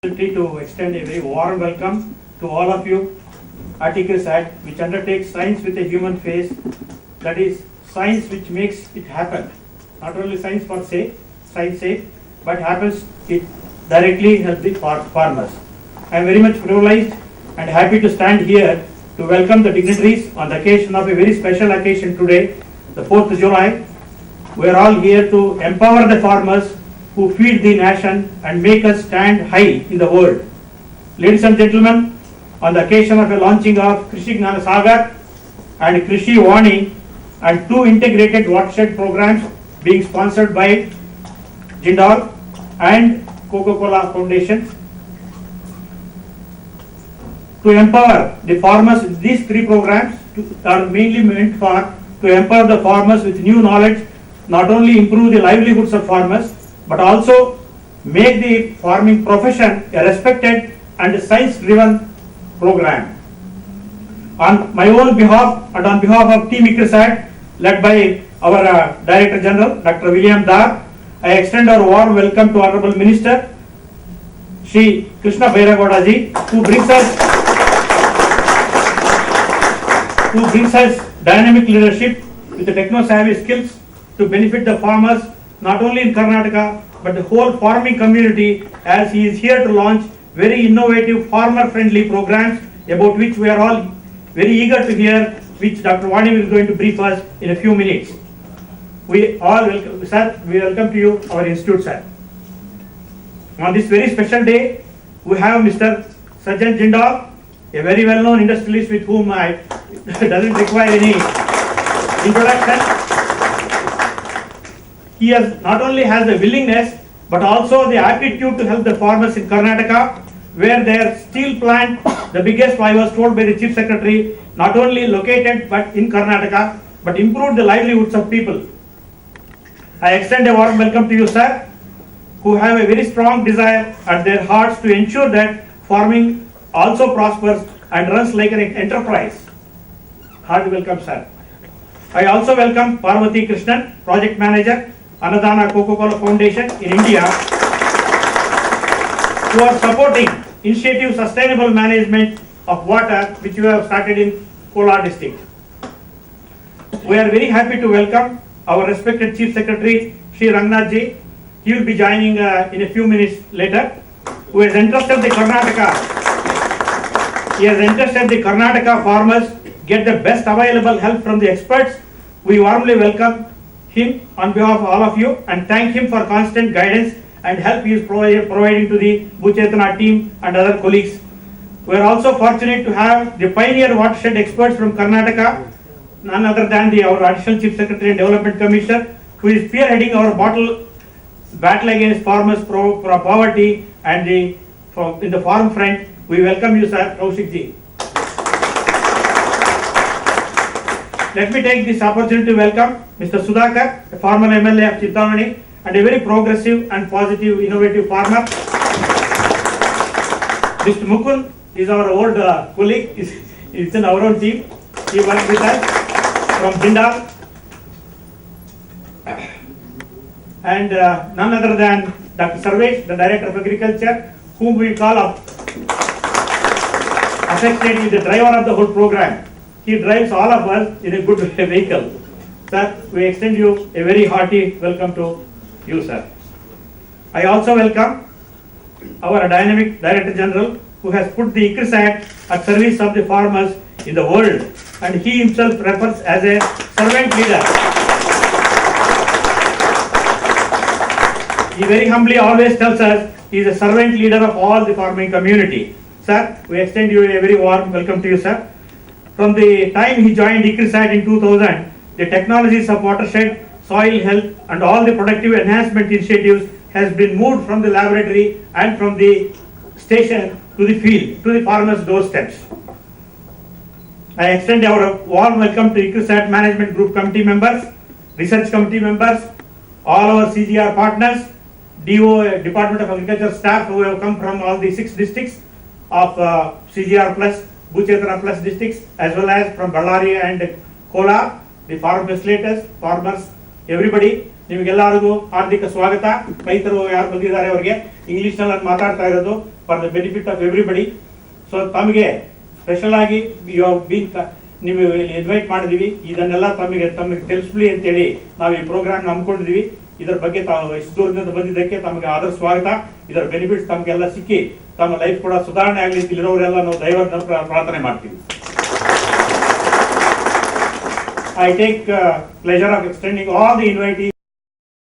To extend a very warm welcome to all of you at ICRISAT, which undertakes science with a human face, that is science which makes it happen. Not only science for science sake, but happens it directly help the farmers. I am very much privileged and happy to stand here to welcome the dignitaries on the occasion of a very special occasion today, the 4th of July. We are all here to empower the farmers who feed the nation and make us stand high in the world. Ladies and gentlemen, on the occasion of the launching of Krishi Gnana Sagar and Krishi Vani and two integrated watershed programs being sponsored by Jindal and Coca-Cola Foundation to empower the farmers, these three programs are mainly meant to empower the farmers with new knowledge, not only improve the livelihoods of farmers, but also make the farming profession a respected and science-driven program. On my own behalf and on behalf of Team ICRISAT, led by our Director General, Dr. William Dar, I extend our warm welcome to Honorable Minister, Shri Krishna Bairagoda ji, who brings us dynamic leadership with the techno-savvy skills to benefit the farmers not only in Karnataka but the whole farming community, as he is here to launch very innovative farmer-friendly programs about which we are all very eager to hear, which Dr. Vani is going to brief us in a few minutes. We all welcome, sir. We welcome to you our institute, sir. On this very special day, we have Mr. Sajjan Jindal, a very well-known industrialist with whom I doesn't require any introduction. He not only has the willingness but also the aptitude to help the farmers in Karnataka, where their steel plant, the biggest, I was told by the Chief Secretary, not only located but in Karnataka, but improved the livelihoods of people. I extend a warm welcome to you, sir, who have a very strong desire at their hearts to ensure that farming also prospers and runs like an enterprise. Hearty welcome, sir. I also welcome Parvati Krishnan, Project Manager, Annadana Coca-Cola Foundation in India, who are supporting initiative sustainable management of water which we have started in Kolar district. We are very happy to welcome our respected Chief Secretary Shri Rangnath ji. He will be joining in a few minutes later, who has entrusted the Karnataka farmers get the best available help from the experts. We warmly welcome him on behalf of all of you and thank him for constant guidance and help he is providing to the Bhuchetana team and other colleagues. We are also fortunate to have the pioneer watershed experts from Karnataka, none other than our Additional Chief Secretary and Development Commissioner, who is spearheading our battle against farmers' poverty and in the farm front. We welcome you, sir, Kaushik ji. Let me take this opportunity to welcome Mr. Sudhakar, a former MLA of Chintamani and a very progressive and positive, innovative farmer. Mr. Mukund is our old colleague, is in our own team. He works with us from Jindal. And none other than Dr. Sarvesh, the Director of Agriculture, whom we call affectionately the driver of the whole program. He drives all of us in a good vehicle. Sir, we extend you a very hearty welcome to you, sir. I also welcome our dynamic Director General, who has put the ICRISAT at service of the farmers in the world, and he himself refers as a servant leader. He very humbly always tells us he is a servant leader of all the farming community. Sir, we extend you a very warm welcome to you, sir. From the time he joined ICRISAT in 2000, the technologies of watershed, soil health and all the productive enhancement initiatives has been moved from the laboratory and from the station to the field, to the farmers' doorsteps. I extend our warm welcome to ICRISAT Management Group Committee members, Research Committee members, all our CGR partners, DO, Department of Agriculture staff who have come from all the 6 districts of CGR plus, Bhuchetana plus districts, as well as from Ballari and Kolar, the farm facilitators, farmers, everybody. ನಿಮಗೆಲ್ಲರಿಗೂ ಹಾರ್ದಿಕ ಸ್ವಾಗತ. ರೈತರು ಯಾರು ಬಂದಿದ್ದಾರೆ ಅವರಿಗೆ English ನಲ್ಲಿ ಮಾತಾಡ್ತಾ ಇರೋದು for the benefit of everybody. So ತಮಗೆ ಸ್ಪೆಷಲ್ ಆಗಿ ಯು ಹ್ಯಾವ್ ಬೀನ್ ನೀವು ಇನ್ವೈಟ್ ಮಾಡಿದೀವಿ, ಇದನ್ನೆಲ್ಲ ತಮಗೆ ತಿಳಿಸ್ಲಿ ಅಂತೇಳಿ ನಾವು ಈ ಪ್ರೋಗ್ರಾಮ್ ಹಮ್ಮಿಕೊಂಡಿದೀವಿ. ಇದರ ಬಗ್ಗೆ ತಾವು ಇಷ್ಟು ದೂರದಿಂದ ಬಂದಿದ್ದಕ್ಕೆ ತಮಗೆ ಆದರ ಸ್ವಾಗತ. ಇದರ ಬೆನಿಫಿಟ್ಸ್ ತಮಗೆಲ್ಲ ಸಿಕ್ಕಿ ತಮ್ಮ ಲೈಫ್ ಕೂಡ ಸುಧಾರಣೆ ಆಗಲಿ ಇಲ್ಲಿರೋರೆಲ್ಲ ನಾವು ದೈವದ ಪ್ರಾರ್ಥನೆ ಮಾಡ್ತೀವಿ. I take pleasure of extending all the invitees